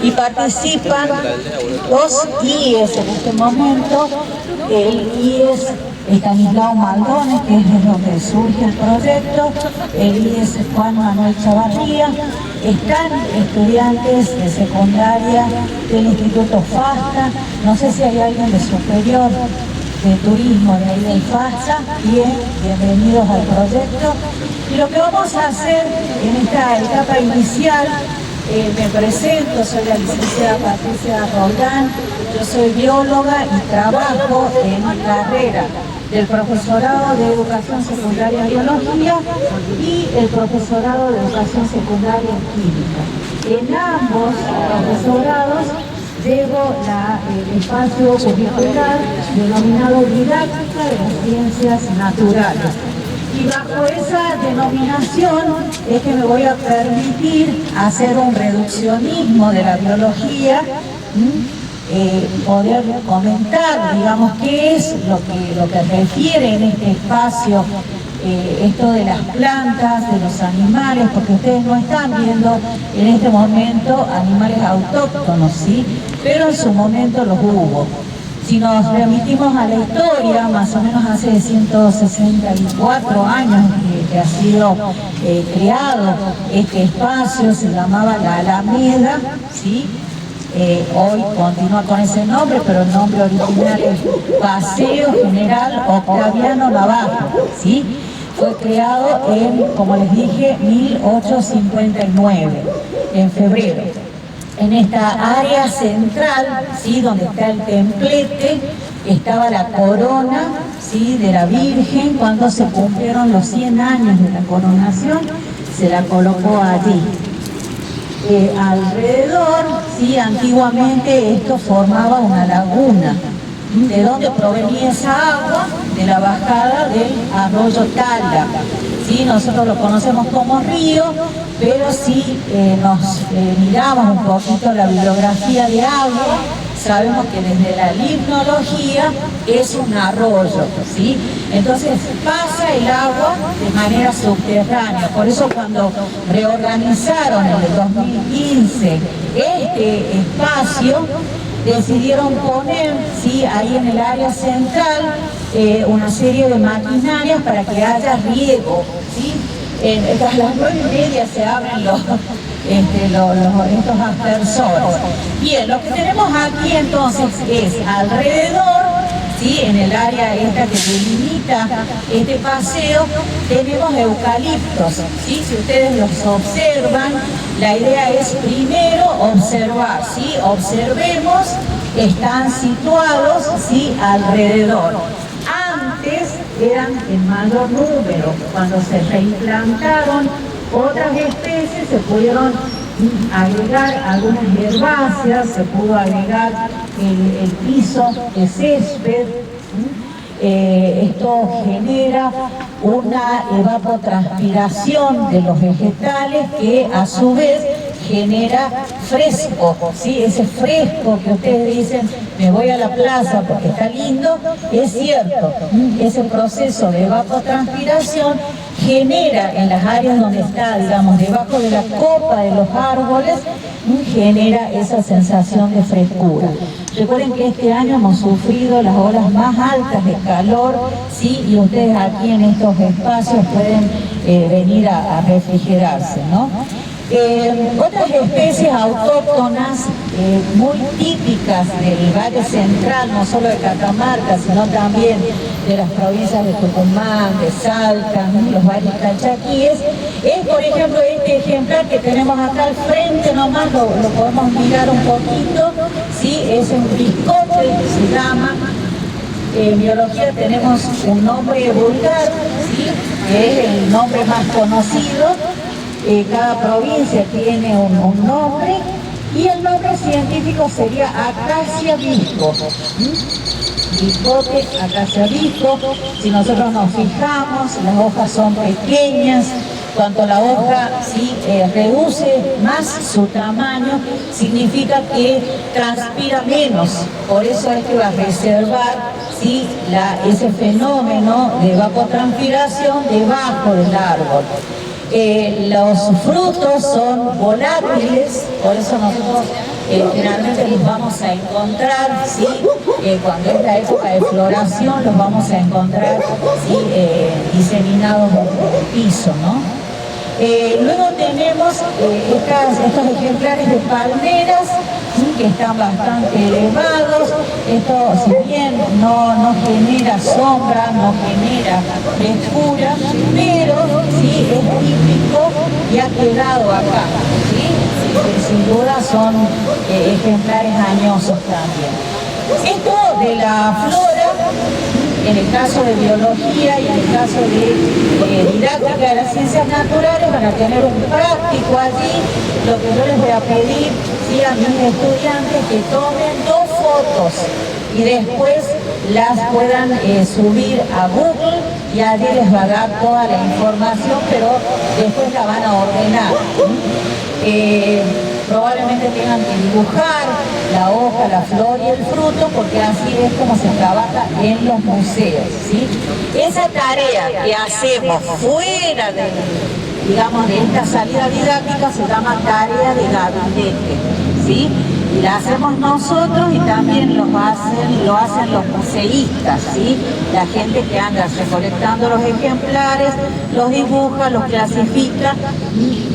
Y participan dos IES en este momento, el IES Estanislao Maldonado, que es de donde surge el proyecto, el IES Juan Manuel Chavarría, están estudiantes de secundaria del Instituto FASTA, no sé si hay alguien de superior de turismo de ahí del FASTA. Bien, bienvenidos al proyecto. Y lo que vamos a hacer en esta etapa inicial, me presento, soy la licenciada Patricia Roldán, yo soy bióloga y trabajo en carrera del profesorado de Educación Secundaria en Biología y el profesorado de Educación Secundaria en Química. En ambos profesorados llevo el espacio curricular denominado Didáctica de las Ciencias Naturales. Y bajo esa denominación es que me voy a permitir hacer un reduccionismo de la biología, poder comentar, digamos, qué es lo que refiere en este espacio esto de las plantas, de los animales, porque ustedes no están viendo en este momento animales autóctonos, ¿sí? Pero en su momento los hubo. Si nos remitimos a la historia, más o menos hace 164 años que ha sido creado este espacio, se llamaba la Alameda, ¿sí? Hoy continúa con ese nombre, pero el nombre original es Paseo General Octaviano Navajo, ¿sí? Fue creado en, como les dije, 1859, en febrero. En esta área central, ¿sí?, donde está el templete, estaba la corona, ¿sí?, de la Virgen. Cuando se cumplieron los 100 años de la coronación, se la colocó allí. Alrededor, ¿sí?, antiguamente esto formaba una laguna. ¿De dónde provenía esa agua? De la bajada del arroyo Tala. ¿Sí? Nosotros lo conocemos como río, pero si nos miramos un poquito la bibliografía de agua, sabemos que desde la limnología es un arroyo, ¿sí? Entonces pasa el agua de manera subterránea. Por eso cuando reorganizaron en el 2015 este espacio, decidieron poner, ¿sí?, ahí en el área central una serie de maquinarias para que haya riego, ¿sí? Tras las 9:30 se abren estos aspersores. Bien, lo que tenemos aquí entonces es alrededor, ¿sí?, en el área esta que delimita este paseo, tenemos eucaliptos, ¿sí? Si ustedes los observan, la idea es primero observar, ¿sí? Observemos, están situados, ¿sí?, alrededor. Antes eran en mayor número, cuando se reimplantaron otras especies, se pudieron agregar algunas herbáceas, se pudo agregar el piso de césped. Esto genera una evapotranspiración de los vegetales que a su vez genera fresco, ¿sí? Ese fresco que ustedes dicen, me voy a la plaza porque está lindo, es cierto, ese proceso de evapotranspiración genera en las áreas donde está, digamos, debajo de la copa de los árboles, genera esa sensación de frescura. Recuerden que este año hemos sufrido las olas más altas de calor, ¿sí? Y ustedes aquí en estos espacios pueden venir a refrigerarse, ¿no? Otras especies autóctonas muy típicas del Valle Central, no solo de Catamarca, sino también de las provincias de Tucumán, de Salta, los valles calchaquíes, es por ejemplo este ejemplar que tenemos acá al frente, nomás lo podemos mirar un poquito, ¿sí? Es un biscote, se llama. en biología tenemos un nombre vulgar, ¿sí? Que es el nombre más conocido. Cada provincia tiene un nombre y el nombre científico sería Acacia visco. Bigote, Acacia visco. Si nosotros nos fijamos, las hojas son pequeñas. Cuando la hoja reduce más su tamaño, significa que transpira menos. Por eso hay que reservar ese fenómeno de evapotranspiración debajo del árbol. Los frutos son volátiles, por eso nosotros generalmente los vamos a encontrar, cuando es la época de floración, los vamos a encontrar diseminados en el piso, ¿no? Luego tenemos estos ejemplares de palmeras, que están bastante elevados. Esto, si bien no genera sombra, no genera frescura, pero sí es típico y ha quedado acá, sin duda son ejemplares añosos también. Esto de la flora, en el caso de biología y en el caso de didáctica de las ciencias naturales, van a tener un práctico allí. Lo que yo les voy a pedir a mis estudiantes que tomen 2 fotos y después las puedan subir a Google y allí les va a dar toda la información, pero después la van a ordenar. Probablemente tengan que dibujar la hoja, la flor y el fruto, porque así es como se trabaja en los museos, ¿sí? Esa tarea que hacemos fuera de esta salida didáctica se llama tarea de gabinete, ¿sí? Y la hacemos nosotros y también lo hacen los museístas, ¿sí? La gente que anda recolectando los ejemplares, los dibuja, los clasifica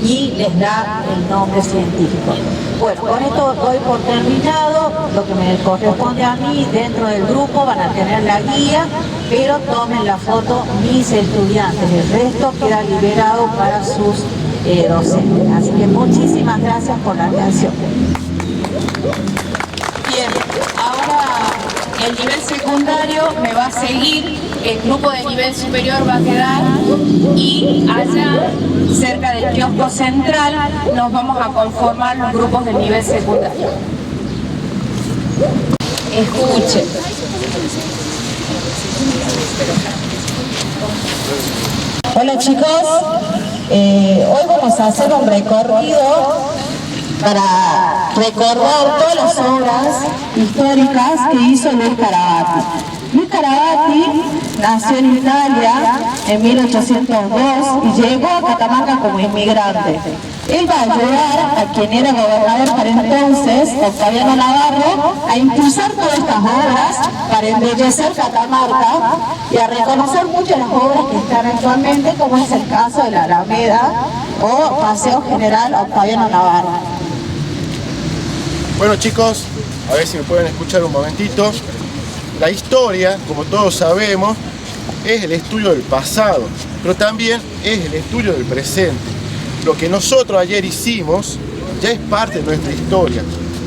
y les da el nombre científico. Bueno, con esto doy por terminado lo que me corresponde a mí. Dentro del grupo van a tener la guía, pero tomen la foto mis estudiantes. El resto queda liberado para sus docentes. Así que muchísimas gracias por la atención. Bien, ahora el nivel secundario me va a seguir, el grupo de nivel superior va a quedar y allá, cerca del kiosco central, nos vamos a conformar los grupos del nivel secundario. Escuchen. Hola chicos, hoy vamos a hacer un recorrido para recordar todas las obras históricas que hizo Luis Carabatti. Luis Carabatti nació en Italia en 1802 y llegó a Catamarca como inmigrante. Él va a ayudar a quien era gobernador para entonces, Octaviano Navarro, a impulsar todas estas obras para embellecer Catamarca y a reconocer muchas de las obras que están actualmente, como es el caso de la Alameda o Paseo General Octaviano Navarro. Bueno chicos, a ver si me pueden escuchar un momentito. La historia, como todos sabemos, es el estudio del pasado, pero también es el estudio del presente. Lo que nosotros ayer hicimos ya es parte de nuestra historia.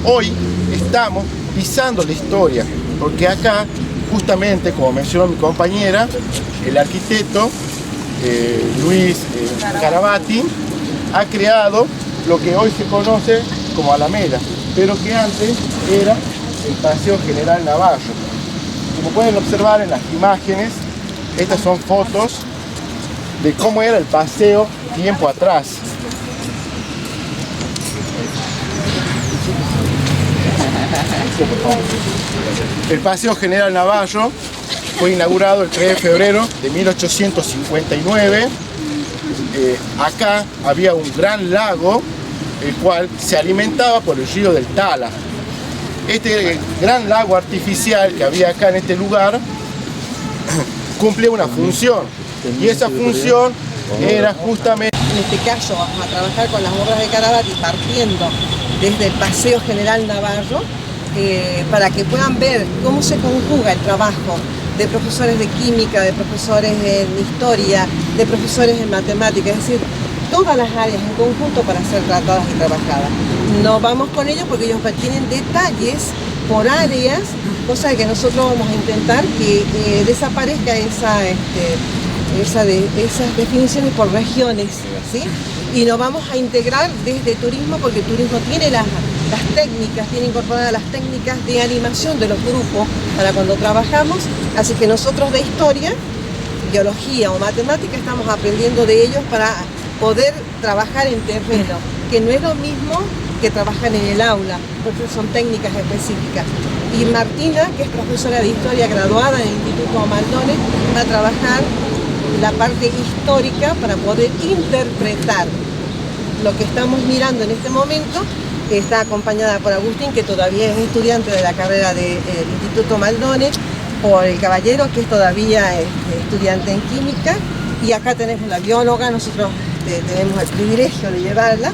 Hoy estamos pisando la historia, porque acá, justamente, como mencionó mi compañera, el arquitecto Luis Carabatti ha creado lo que hoy se conoce como Alameda, pero que antes era el Paseo General Navarro. Como pueden observar en las imágenes, estas son fotos de cómo era el paseo tiempo atrás. El Paseo General Navarro fue inaugurado el 3 de febrero de 1859. Acá había un gran lago, el cual se alimentaba por el río del Tala. Este gran lago artificial que había acá en este lugar cumplía una función, y esa función era justamente... En este caso vamos a trabajar con las obras de Carabatti partiendo desde el Paseo General Navarro, para que puedan ver cómo se conjuga el trabajo de profesores de química, de profesores en historia, de profesores en matemáticas, es decir, todas las áreas en conjunto para ser tratadas y trabajadas. No vamos con ellos porque ellos tienen detalles por áreas cosa que nosotros vamos a intentar que desaparezca esas definiciones por regiones, ¿sí? Y nos vamos a integrar desde turismo, porque el turismo tiene las técnicas, tiene incorporadas las técnicas de animación de los grupos para cuando trabajamos, así que nosotros de historia, biología o matemática estamos aprendiendo de ellos para poder trabajar en terreno, que no es lo mismo que trabajar en el aula, porque son técnicas específicas. Y Martina, que es profesora de historia graduada en el Instituto Maldonés, va a trabajar la parte histórica para poder interpretar lo que estamos mirando en este momento. Está acompañada por Agustín, que todavía es estudiante de la carrera del Instituto Maldonés, por el Caballero, que es todavía estudiante en química, y acá tenemos la bióloga. Nosotros tenemos el privilegio de llevarla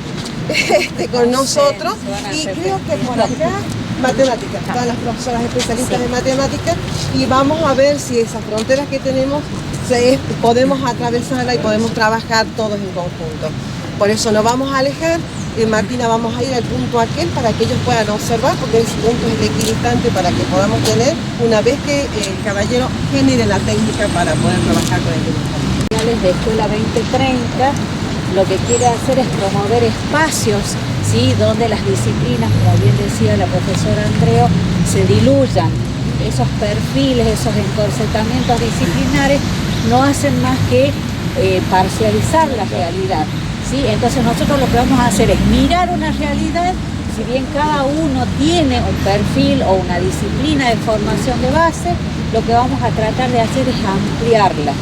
con nosotros, y creo que por acá matemáticas, todas las profesoras especialistas en matemáticas, y vamos a ver si esas fronteras que tenemos podemos atravesarla y podemos trabajar todos en conjunto. Por eso nos vamos a alejar. Martina, vamos a ir al punto aquel para que ellos puedan observar, porque ese punto es el equidistante para que podamos tener, una vez que el Caballero genere la técnica para poder trabajar con el grupo. De Escuela 2030 lo que quiere hacer es promover espacios, ¿sí?, donde las disciplinas, como bien decía la profesora Andreo, se diluyan. Esos perfiles, esos encorsetamientos disciplinares no hacen más que parcializar la realidad, ¿sí? Entonces nosotros lo que vamos a hacer es mirar una realidad. Si bien cada uno tiene un perfil o una disciplina de formación de base, lo que vamos a tratar de hacer es ampliarla.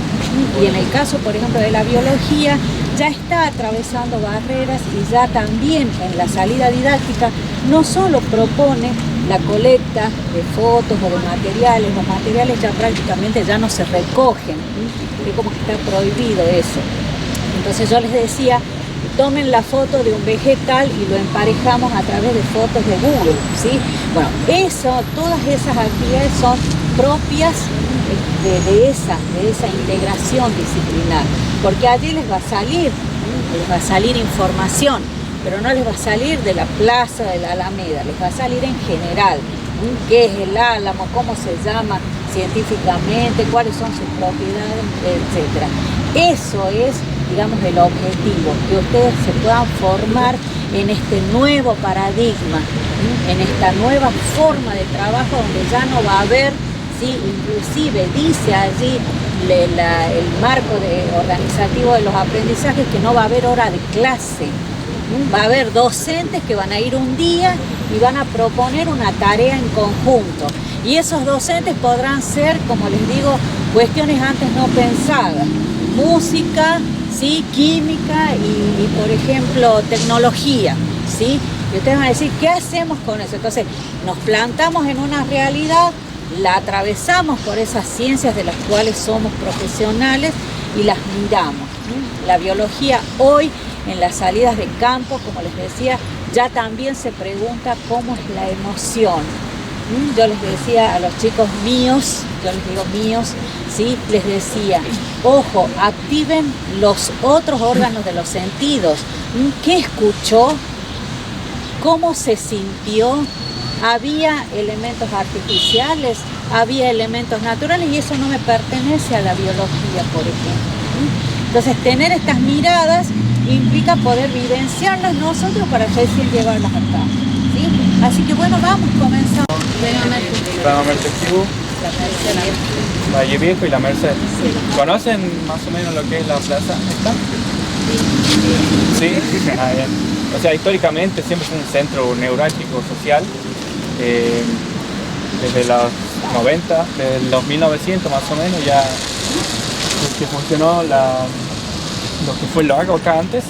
Y en el caso, por ejemplo, de la biología, ya está atravesando barreras, y ya también en la salida didáctica no solo propone la colecta de fotos o de materiales. Los materiales ya prácticamente ya no se recogen, ¿sí? Es como que está prohibido eso. Entonces yo les decía, tomen la foto de un vegetal y lo emparejamos a través de fotos de Google, ¿sí? Bueno, todas esas actividades son propias de esa integración disciplinar, porque allí les va a salir información, pero no les va a salir de la plaza de la Alameda, les va a salir en general. ¿Qué es el álamo? ¿Cómo se llama científicamente? ¿Cuáles son sus propiedades? Etcétera. Eso es, digamos, el objetivo, que ustedes se puedan formar en este nuevo paradigma, en esta nueva forma de trabajo, donde ya no va a haber, ¿sí?, inclusive dice allí el marco organizativo de los aprendizajes, que no va a haber hora de clase. Va a haber docentes que van a ir un día y van a proponer una tarea en conjunto. Y esos docentes podrán ser, como les digo, cuestiones antes no pensadas. Música, ¿sí?, química y por ejemplo, tecnología, ¿sí? Y ustedes van a decir, ¿qué hacemos con eso? Entonces, nos plantamos en una realidad, la atravesamos por esas ciencias de las cuales somos profesionales y las miramos. La biología hoy, en las salidas de campo, como les decía, ya también se pregunta cómo es la emoción. Yo les decía a los chicos míos, yo les digo míos, ¿sí?, les decía, ojo, activen los otros órganos de los sentidos. ¿Qué escuchó? ¿Cómo se sintió? Había elementos artificiales, había elementos naturales, y eso no me pertenece a la biología, por ejemplo. Entonces, tener estas miradas implica poder vivenciarlas nosotros para recién llevarlas a cabo, ¿sí? Así que bueno, vamos, comenzamos. Rama Merced Q, Valle Viejo y la Merced. ¿Conocen más o menos lo que es la plaza esta? Sí. Ah, bien. O sea, históricamente siempre fue un centro neurálgico social. Desde los 90, desde los 1900 más o menos, ya que funcionó lo que fue el lago acá antes.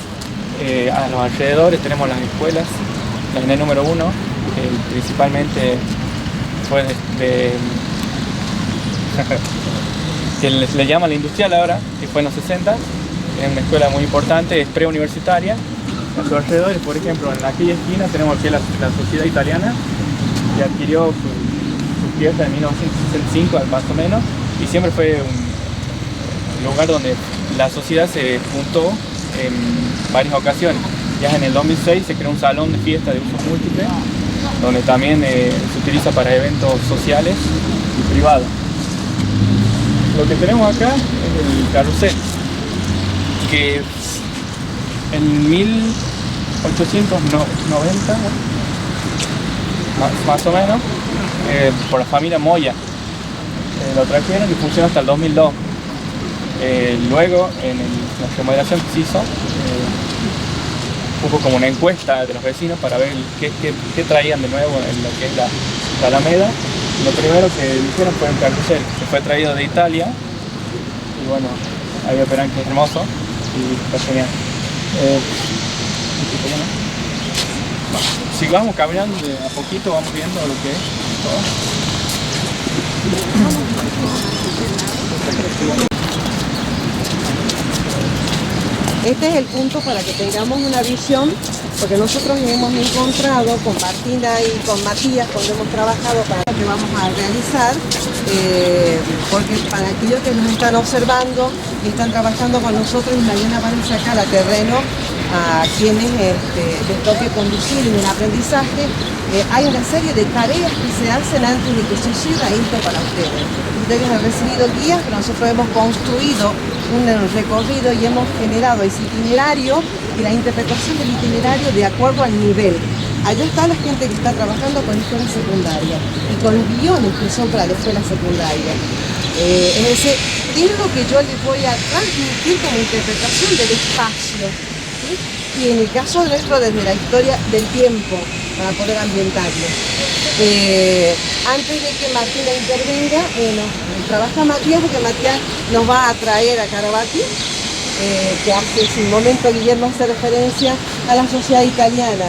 A los alrededores tenemos las escuelas, la ENE número 1, principalmente fue que le llaman la industrial ahora, que fue en los 60, es una escuela muy importante, es preuniversitaria. A sus alrededores, por ejemplo, en aquella esquina tenemos aquí la sociedad italiana, que adquirió su tierra en 1965 más o menos, y siempre fue un lugar donde la sociedad se juntó en varias ocasiones. Ya en el 2006 se creó un salón de fiesta de uso múltiple, donde también se utiliza para eventos sociales y privados. Lo que tenemos acá es el carrusel, que en 1890, más o menos, por la familia Moya, lo trajeron y funcionó hasta el 2002. Luego, en la remodelación que se hizo, hubo como una encuesta de los vecinos para ver qué traían de nuevo en lo que es la Alameda. Lo primero que dijeron fue un carrusel que fue traído de Italia, y bueno, ahí verán que es hermoso y está genial. Si vamos caminando de a poquito, vamos viendo lo que es todo. Este es el punto para que tengamos una visión, porque nosotros hemos encontrado con Martina y con Matías, cuando hemos trabajado para lo que vamos a realizar, porque para aquellos que nos están observando y están trabajando con nosotros, mañana van a sacar a terreno a quienes les toque conducir en un aprendizaje. Hay una serie de tareas que se hacen antes de que suceda esto para ustedes. Ustedes han recibido guías, pero nosotros hemos construido un recorrido y hemos generado ese itinerario y la interpretación del itinerario de acuerdo al nivel. Allá está la gente que está trabajando con escuela secundaria y con guiones que son para la escuela secundaria. Es decir, ¿qué es lo que yo les voy a transmitir como interpretación del espacio? ¿Sí? Y en el caso nuestro, desde la historia del tiempo, para poder ambientarlo. Antes de que Martina intervenga, trabaja Matías, porque Matías nos va a traer a Carabati, que hace un momento Guillermo hace referencia a la sociedad italiana.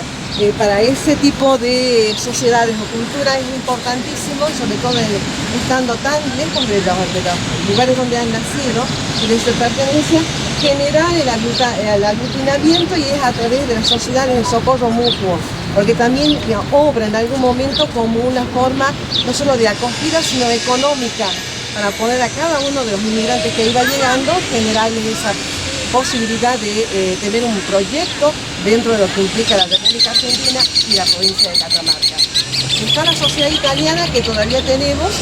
Para ese tipo de sociedades o culturas es importantísimo, sobre todo estando tan lejos de los lugares donde han nacido y de su pertenencia, generar el aglutinamiento, y es a través de las sociedades de socorro mutuo, porque también obra en algún momento como una forma no solo de acogida, sino económica, para poner a cada uno de los inmigrantes que iba llegando, generarles esa posibilidad de tener un proyecto dentro de lo que implica la República Argentina y la provincia de Catamarca. Está la sociedad italiana, que todavía tenemos,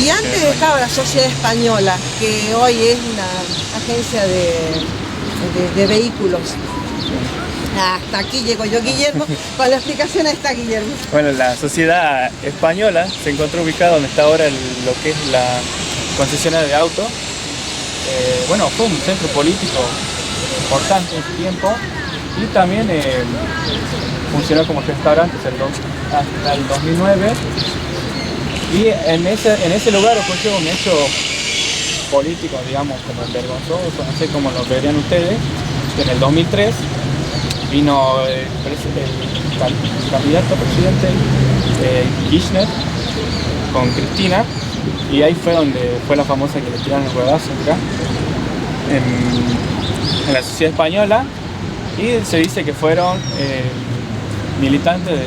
y antes estaba la sociedad española, que hoy es una agencia de vehículos. Hasta aquí llego yo, Guillermo. Con la explicación está Guillermo. Bueno, la sociedad española se encontró ubicada donde está ahora lo que es la concesionaria de autos. Bueno, fue un centro político importante en su tiempo, y también funcionó como restaurante hasta el 2009, y en ese lugar ocurrió un hecho político, digamos, como vergonzoso, no sé cómo lo verían ustedes, que en el 2003 vino el candidato a presidente Kirchner con Cristina, y ahí fue donde fue la famosa que le tiraron el huevazo acá en la sociedad española, y se dice que fueron militantes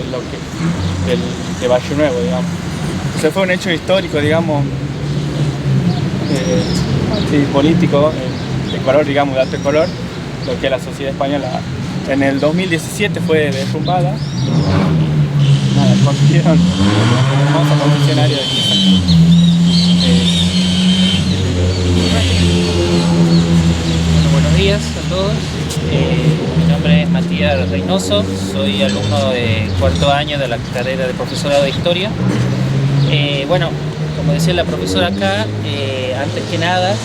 de Barrio Nuevo, digamos. Ese fue un hecho histórico, digamos, político, de color, digamos, de alto color, lo que la sociedad española en el 2017 fue derrumbada. Nada, construyeron un hermoso concesionario de Nissan. Buenos días a todos. Mi nombre es Matías Reynoso, soy alumno de cuarto año de la carrera de profesorado de historia. Bueno, como decía la profesora acá, antes que nada,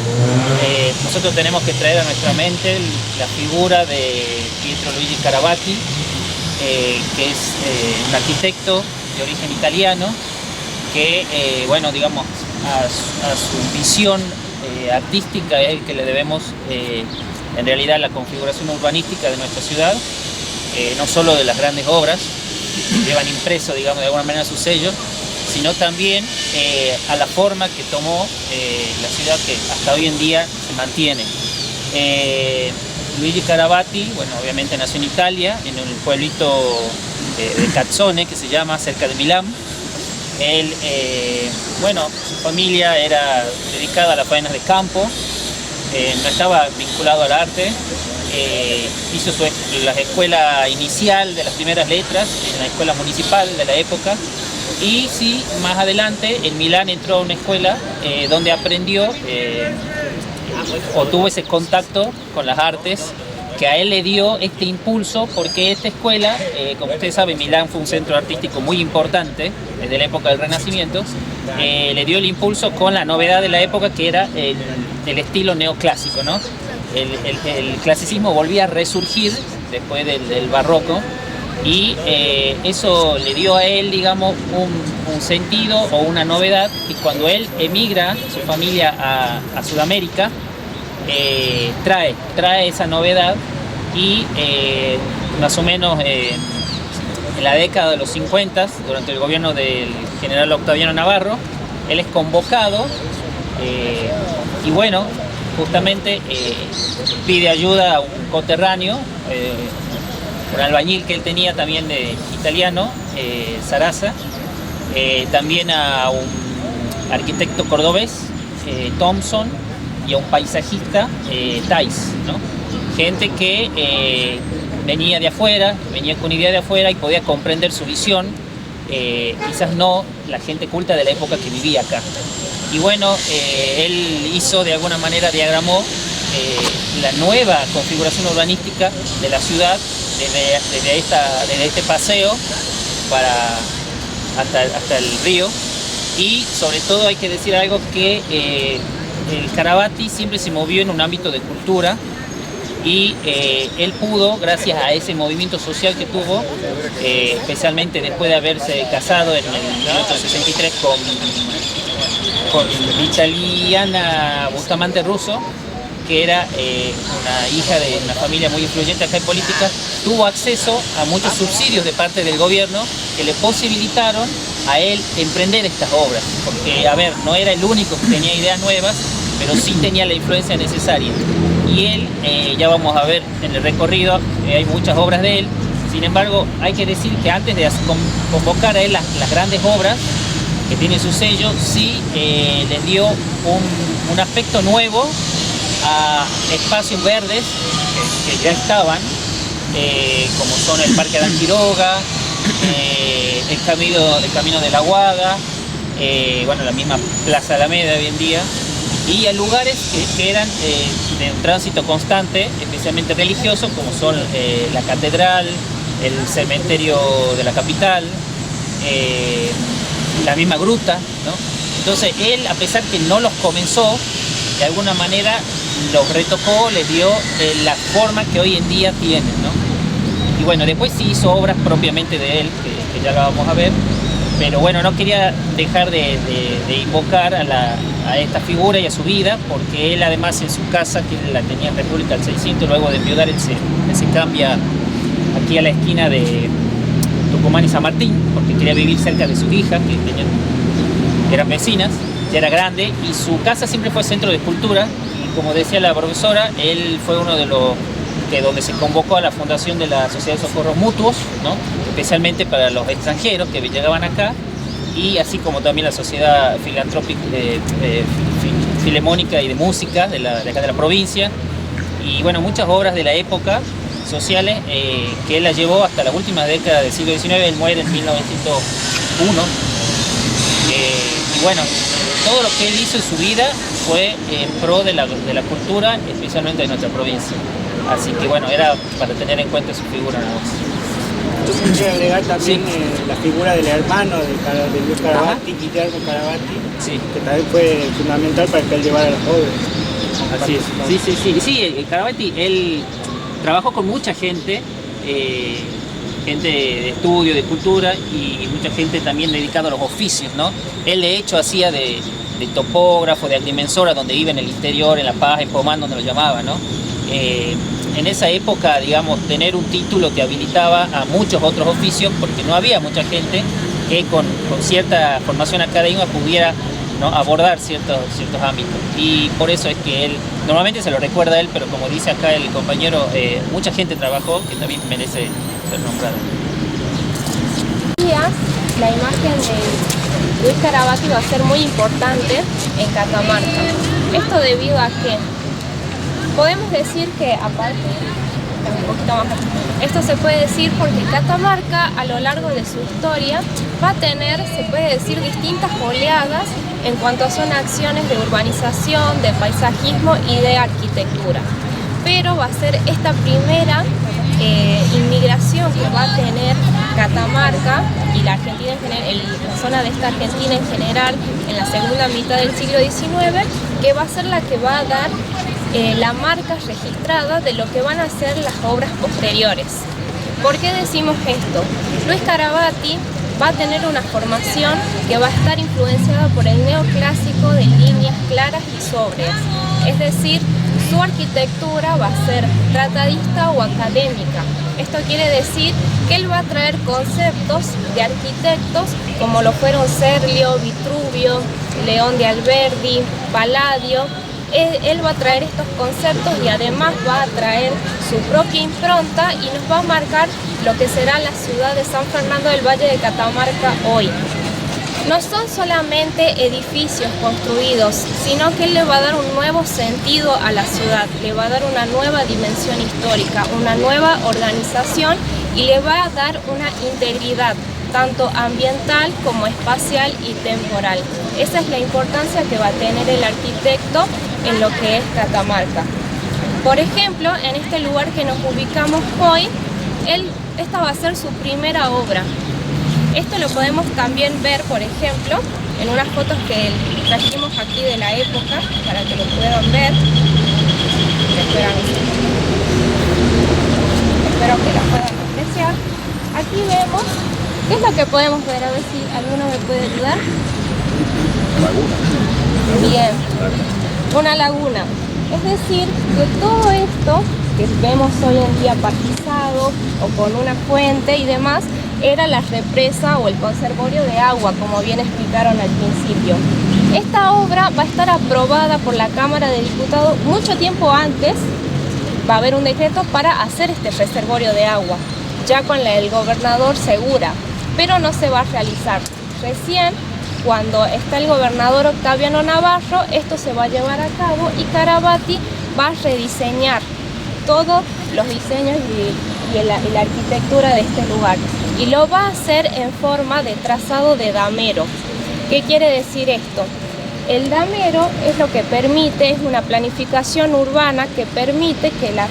nosotros tenemos que traer a nuestra mente la figura de Pietro Luigi Carabati, que es un arquitecto de origen italiano, que, bueno, digamos, a su visión artística es el que le debemos en realidad la configuración urbanística de nuestra ciudad, no solo de las grandes obras que llevan impreso, digamos, de alguna manera su sello, sino también a la forma que tomó la ciudad, que hasta hoy en día se mantiene. Luigi Carabati, bueno, obviamente nació en Italia, en un pueblito de Cazzone, que se llama, cerca de Milán. Él, bueno, su familia era dedicada a las faenas de campo, no estaba vinculado al arte. Hizo la escuela inicial de las primeras letras en la escuela municipal de la época, y sí, más adelante en Milán entró a una escuela donde aprendió o tuvo ese contacto con las artes que a él le dio este impulso, porque esta escuela, como ustedes saben, Milán fue un centro artístico muy importante desde la época del Renacimiento. Le dio el impulso con la novedad de la época, que era el estilo neoclásico, ¿no? El clasicismo volvía a resurgir después del barroco, y eso le dio a él, digamos, un sentido o una novedad, y cuando él emigra su familia a Sudamérica, trae esa novedad, y más o menos en la década de los 50, durante el gobierno del general Octaviano Navarro, él es convocado y bueno, justamente pide ayuda a un coterráneo, un albañil que él tenía también italiano, Sarasa, también a un arquitecto cordobés, Thompson, y a un paisajista, Thais, ¿no? Gente que venía de afuera, venía con idea de afuera y podía comprender su visión, quizás no la gente culta de la época que vivía acá. Y bueno, él hizo, de alguna manera, diagramó la nueva configuración urbanística de la ciudad desde este paseo hasta el río. Y sobre todo hay que decir algo, que el Carabati siempre se movió en un ámbito de cultura, y él pudo, gracias a ese movimiento social que tuvo, especialmente después de haberse casado en el 1863 con Vitaliana Bustamante Russo, que era una hija de una familia muy influyente acá en política, tuvo acceso a muchos subsidios de parte del gobierno que le posibilitaron a él emprender estas obras, porque, a ver, no era el único que tenía ideas nuevas, pero sí tenía la influencia necesaria. Y él, ya vamos a ver en el recorrido, hay muchas obras de él. Sin embargo, hay que decir que antes de convocar a él las grandes obras que tienen su sello, sí les dio un aspecto nuevo a espacios verdes que ya estaban, como son el Parque Adán Quiroga, el camino de la Guada, bueno, la misma Plaza Alameda hoy en día, y a lugares que eran de un tránsito constante, especialmente religioso, como son la catedral, el cementerio de la capital, la misma gruta, ¿no? Entonces él, a pesar que no los comenzó, de alguna manera los retocó, les dio la forma que hoy en día tienen, ¿no? Y bueno, después sí hizo obras propiamente de él, que ya la vamos a ver. Pero bueno, no quería dejar de invocar a esta figura y a su vida, porque él, además, en su casa, que la tenía en República del 600, luego de enviudar, él se cambia aquí a la esquina de Tucumán y San Martín, porque quería vivir cerca de sus hijas, que eran vecinas, ya era grande, y su casa siempre fue centro de escultura, y como decía la profesora, él fue uno de los donde se convocó a la fundación de la Sociedad de Socorros Mutuos, ¿no? Especialmente para los extranjeros que llegaban acá, y así como también la Sociedad Filantrópica Filemónica y de Música de acá de la provincia, y bueno, muchas obras de la época sociales que él la llevó hasta las últimas décadas del siglo XIX. Él muere en 1901, y bueno, todo lo que él hizo en su vida fue en pro de la cultura, especialmente de nuestra provincia. Así que bueno, era para tener en cuenta su figura nada más. Yo quisiera agregar también Sí. la figura del hermano de Luis Carabati, Guillermo Carabati, Sí. que también fue fundamental para que él llevara las obras. Así es. Sí, el Carabati, él trabajó con mucha gente, gente de estudio, de cultura, y mucha gente también dedicada a los oficios, ¿no? Él, de hecho, hacía de topógrafo, de agrimensora, donde iba en el interior, en La Paz, en Pomán, donde lo llamaba, ¿no? En esa época, digamos, tener un título te habilitaba a muchos otros oficios, porque no había mucha gente que con cierta formación académica pudiera, ¿no?, abordar ciertos ámbitos. Y por eso es que él, normalmente se lo recuerda a él, pero como dice acá el compañero, mucha gente trabajó que también merece ser nombrada. La imagen de Luis Carabati va a ser muy importante en Catamarca. Esto debido a que Podemos decir que a partir, un poquito más, esto se puede decir porque Catamarca a lo largo de su historia va a tener, se puede decir, distintas oleadas en cuanto son acciones de urbanización, de paisajismo y de arquitectura. Pero va a ser esta primera inmigración que va a tener Catamarca y la Argentina en general, la zona de esta Argentina en general, en la segunda mitad del siglo XIX, que va a ser la que va a dar la marca registrada de lo que van a ser las obras posteriores. ¿Por qué decimos esto? Luis Carabati va a tener una formación que va a estar influenciada por el neoclásico de líneas claras y sobrias, es decir, su arquitectura va a ser tratadista o académica. Esto quiere decir que él va a traer conceptos de arquitectos como lo fueron Serlio, Vitruvio, León de Alberdi, Palladio. Él va a traer estos conceptos y además va a traer su propia impronta y nos va a marcar lo que será la ciudad de San Fernando del Valle de Catamarca hoy. No son solamente edificios construidos, sino que él le va a dar un nuevo sentido a la ciudad, le va a dar una nueva dimensión histórica, una nueva organización y le va a dar una integridad, tanto ambiental como espacial y temporal. Esa es la importancia que va a tener el arquitecto en lo que es Catamarca. Por ejemplo, en este lugar que nos ubicamos hoy, esta va a ser su primera obra. Esto lo podemos también ver, por ejemplo, en unas fotos que trajimos aquí de la época, para que lo puedan ver. Espero que la puedan apreciar. Aquí vemos, ¿qué es lo que podemos ver? A ver si alguno me puede ayudar. Laguna. Bien, una laguna. Es decir, que todo esto que vemos hoy en día parquizado o con una fuente y demás, era la represa o el conservorio de agua, como bien explicaron al principio. Esta obra va a estar aprobada por la Cámara de Diputados mucho tiempo antes. Va a haber un decreto para hacer este reservorio de agua, ya con el gobernador Segura, pero no se va a realizar. Recién, cuando está el gobernador Octaviano Navarro, esto se va a llevar a cabo y Carabati va a rediseñar todos los diseños y la arquitectura de este lugar. Y lo va a hacer en forma de trazado de damero. ¿Qué quiere decir esto? El damero es lo que permite, es una planificación urbana que permite que las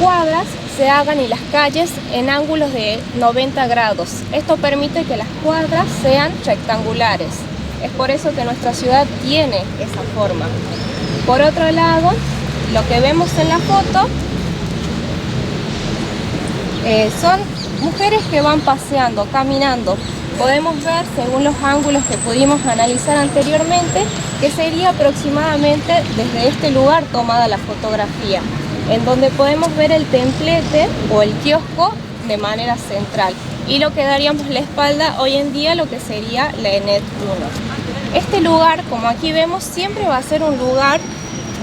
cuadras se hagan y las calles en ángulos de 90 grados. Esto permite que las cuadras sean rectangulares. Es por eso que nuestra ciudad tiene esa forma. Por otro lado, lo que vemos en la foto son mujeres que van paseando, caminando. Podemos ver, según los ángulos que pudimos analizar anteriormente, que sería aproximadamente desde este lugar tomada la fotografía, en donde podemos ver el templete o el kiosco de manera central. Y lo que daríamos la espalda hoy en día lo que sería la ENET 1. Este lugar, como aquí vemos, siempre va a ser un lugar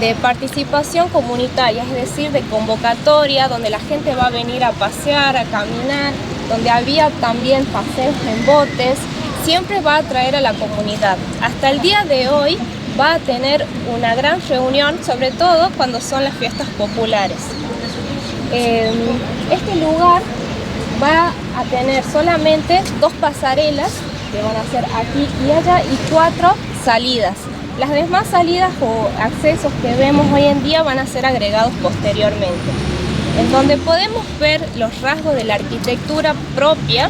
de participación comunitaria, es decir, de convocatoria, donde la gente va a venir a pasear, a caminar, donde había también paseos en botes, siempre va a atraer a la comunidad. Hasta el día de hoy va a tener una gran reunión, sobre todo cuando son las fiestas populares. Este lugar va a tener solamente 2 pasarelas, que van a ser aquí y allá, y 4 salidas. Las demás salidas o accesos que vemos hoy en día van a ser agregados posteriormente, en donde podemos ver los rasgos de la arquitectura propia,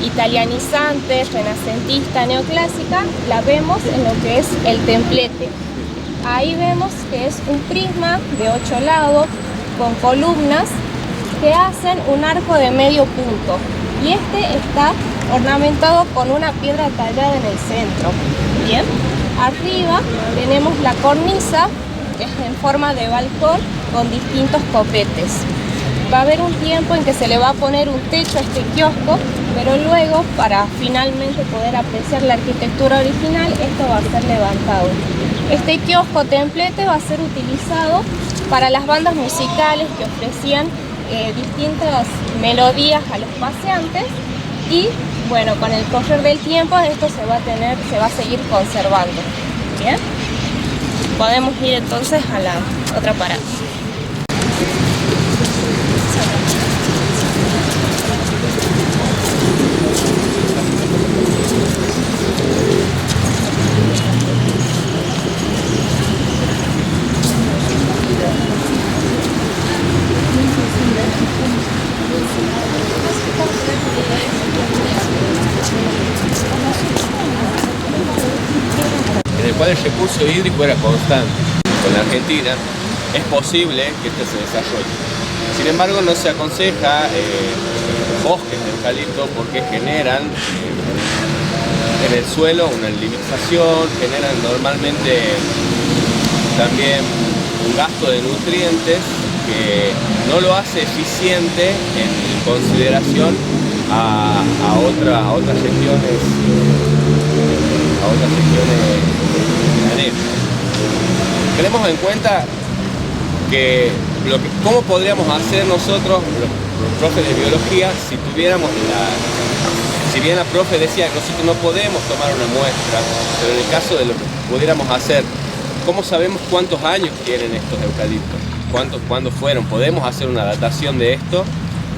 italianizante, renacentista, neoclásica, la vemos en lo que es el templete. Ahí vemos que es un prisma de 8 lados con columnas que hacen un arco de medio punto, y este está ornamentado con una piedra tallada en el centro. Bien. Arriba tenemos la cornisa, que es en forma de balcón con distintos copetes. Va a haber un tiempo en que se le va a poner un techo a este kiosco, pero luego, para finalmente poder apreciar la arquitectura original, esto va a ser levantado. Este kiosco templete va a ser utilizado para las bandas musicales que ofrecían distintas melodías a los paseantes y bueno, con el correr del tiempo esto se va a seguir conservando. Bien, podemos ir entonces a la otra parada. cual el recurso hídrico era constante. Con la Argentina es posible que este se desarrolle. Sin embargo, no se aconseja bosques de eucalipto porque generan en el suelo una limitación, generan normalmente también un gasto de nutrientes que no lo hace eficiente en consideración a otras regiones ganaderas. Tenemos en cuenta que cómo podríamos hacer nosotros, los profes de biología, si tuviéramos si bien la profe decía que nosotros no podemos tomar una muestra, pero en el caso de lo que pudiéramos hacer, ¿cómo sabemos cuántos años tienen estos eucaliptos? ¿Cuándo fueron? ¿Podemos hacer una datación de esto?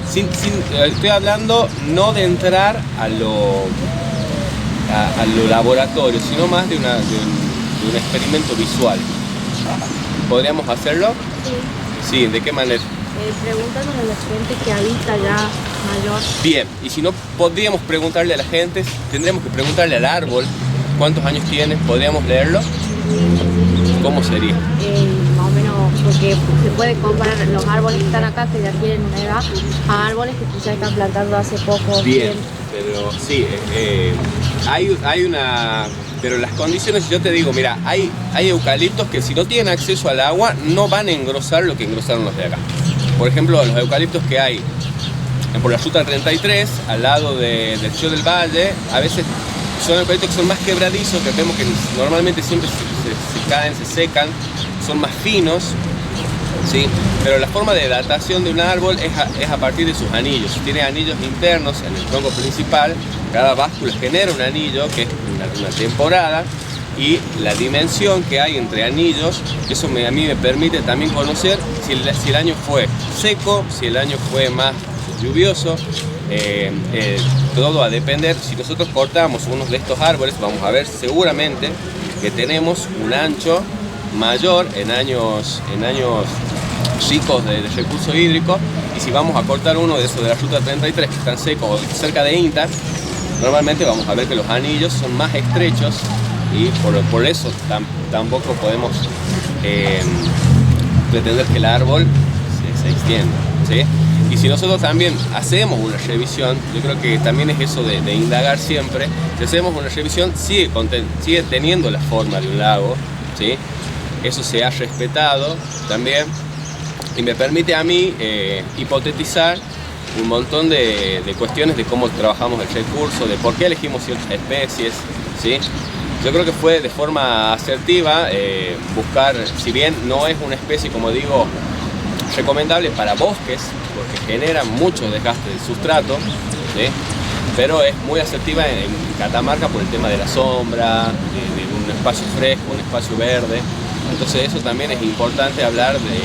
Estoy hablando no de entrar a lo laboratorio, sino más de un experimento visual. ¿Podríamos hacerlo? Sí. ¿De qué manera? Preguntándole a la gente que habita ya mayor. Bien, y si no podríamos preguntarle a la gente, tendríamos que preguntarle al árbol cuántos años tiene. ¿Podríamos leerlo? ¿Cómo sería? Más o menos, porque se puede comparar los árboles que están acá, que ya tienen una edad, a árboles que quizás están plantando hace poco. Bien, pero sí, hay una... Pero las condiciones, yo te digo, mira, hay eucaliptos que si no tienen acceso al agua no van a engrosar lo que engrosaron los de acá. Por ejemplo, los eucaliptos que hay por la ruta 33, al lado del Río del Valle, a veces son eucaliptos que son más quebradizos, que vemos que normalmente siempre se caen, se secan, son más finos, ¿sí? Pero la forma de datación de un árbol es a partir de sus anillos. Si tiene anillos internos en el tronco principal, cada báscula genera un anillo, que es una temporada, y la dimensión que hay entre anillos, eso a mí me permite también conocer si el año fue seco, si el año fue más lluvioso. Todo va a depender. Si nosotros cortamos uno de estos árboles, vamos a ver seguramente que tenemos un ancho mayor en años chicos de recurso hídrico, y si vamos a cortar uno de esos de la ruta 33 que están secos o cerca de INTA, normalmente vamos a ver que los anillos son más estrechos y por eso tampoco podemos pretender que el árbol se extienda, ¿sí? Y si nosotros también hacemos una revisión, yo creo que también es eso de indagar siempre. Si hacemos una revisión, sigue teniendo la forma de un lago, ¿sí? Eso se ha respetado también y me permite a mí hipotetizar un montón de cuestiones de cómo trabajamos el recurso, de por qué elegimos ciertas especies, ¿sí? Yo creo que fue de forma asertiva buscar, si bien no es una especie, como digo, recomendable para bosques, porque genera mucho desgaste del sustrato, ¿sí? Pero es muy asertiva en Catamarca por el tema de la sombra, de un espacio fresco, un espacio verde. Entonces eso también es importante hablar de,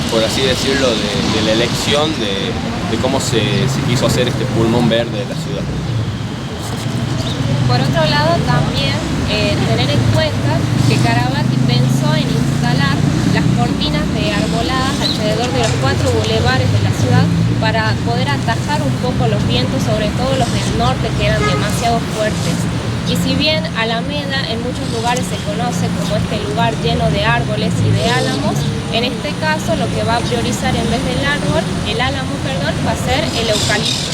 por así decirlo, de la elección de cómo se quiso hacer este pulmón verde de la ciudad. Por otro lado, también tener en cuenta que Carabati pensó en instalar las cortinas de arboladas alrededor de los 4 bulevares de la ciudad para poder atajar un poco los vientos, sobre todo los del norte, que eran demasiado fuertes. Y si bien Alameda en muchos lugares se conoce como este lugar lleno de árboles y de álamos, en este caso lo que va a priorizar en vez del álamo, va a ser el eucalipto.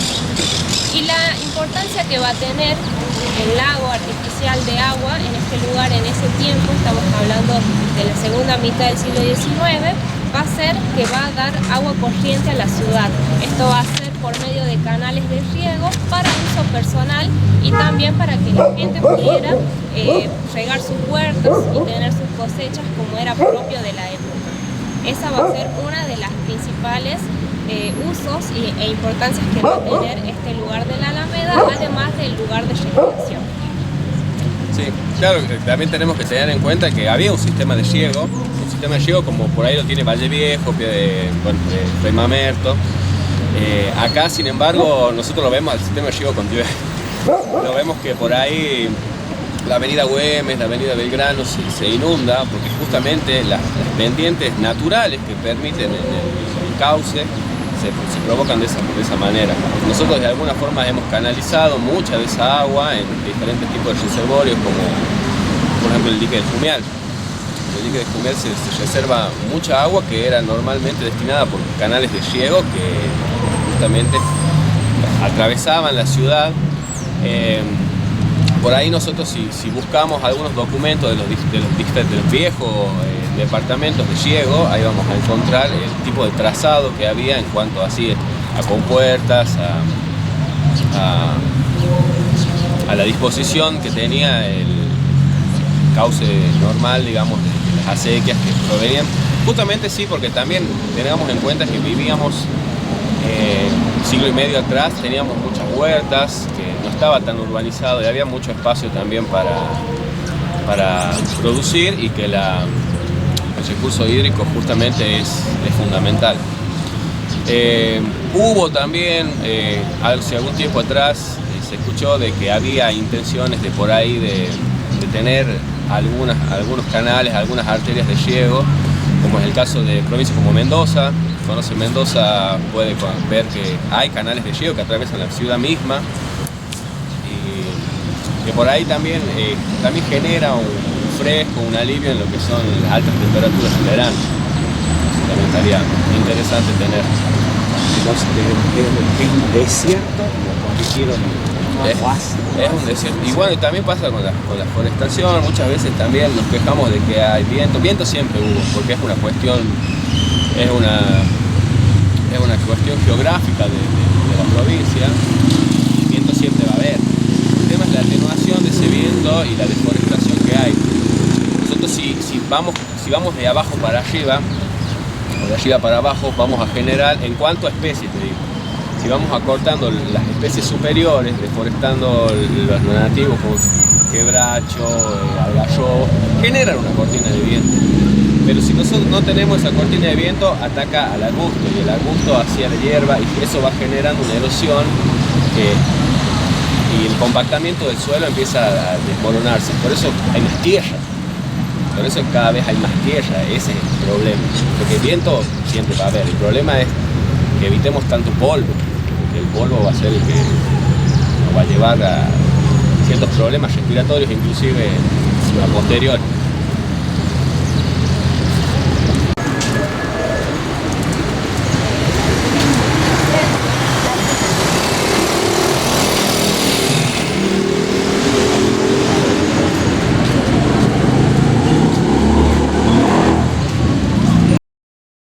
Y la importancia que va a tener el lago artificial de agua en este lugar en ese tiempo, estamos hablando de la segunda mitad del siglo XIX, va a ser que va a dar agua corriente a la ciudad. Esto va a ser por medio de canales de riego para uso personal y también para que la gente pudiera regar sus huertos y tener sus cosechas como era propio de la época. Esa va a ser una de las principales usos e importancias que va a tener este lugar de la Alameda, además del lugar de recreación. Sí, claro, también tenemos que tener en cuenta que había un sistema de riego como por ahí lo tiene Valle Viejo, Fray Mamerto. Acá, sin embargo, nosotros lo vemos al sistema de riego con llueve. Lo vemos que por ahí la avenida Güemes, la avenida Belgrano se inunda porque justamente las pendientes naturales que permiten el cauce se provocan de esa manera. Nosotros de alguna forma hemos canalizado mucha de esa agua en diferentes tipos de reservorios como por ejemplo, el dique del Jumial. En el dique del Jumial se reserva mucha agua que era normalmente destinada por canales de riego que justamente atravesaban la ciudad. Por ahí nosotros si buscamos algunos documentos de los viejos departamentos de riego, ahí vamos a encontrar el tipo de trazado que había en cuanto así a compuertas, a la disposición que tenía el cauce normal, digamos, de las acequias que provenían. Justamente sí, porque también tengamos en cuenta que vivíamos siglo y medio atrás, teníamos muchas huertas, que no estaba tan urbanizado y había mucho espacio también para producir, y que el recurso hídrico justamente es fundamental. Hubo también, hace algún tiempo atrás, se escuchó de que había intenciones de por ahí de tener algunos canales, algunas arterias de riego, como es el caso de provincias como Mendoza. Conoce Mendoza, puede ver que hay canales de riego que atraviesan la ciudad misma, y que por ahí también genera un fresco, un alivio en lo que son las altas temperaturas en verano. También estaría interesante tener. Entonces, es un desierto, lo convirtieron es un desierto. Y bueno, y también pasa con la forestación. Muchas veces también nos quejamos de que hay viento. Viento siempre hubo, porque es una cuestión geográfica de la provincia. Y viento siempre va a haber. El tema es la atenuación de ese viento y la deforestación que hay. Nosotros si vamos de abajo para arriba, o de arriba para abajo, vamos a generar, en cuanto a especies, te digo, si vamos acortando las especies superiores, deforestando los nativos como quebracho, algarrobo, generan una cortina de viento. Pero si nosotros no tenemos esa cortina de viento, ataca al arbusto, y el arbusto hacia la hierba, y eso va generando una erosión y el compactamiento del suelo empieza a desmoronarse. Por eso hay más tierra. Por eso cada vez hay más tierra. Ese es el problema. Porque el viento siempre va a haber. El problema es que evitemos tanto polvo, porque el polvo va a ser el que nos va a llevar a ciertos problemas respiratorios, inclusive a posteriori.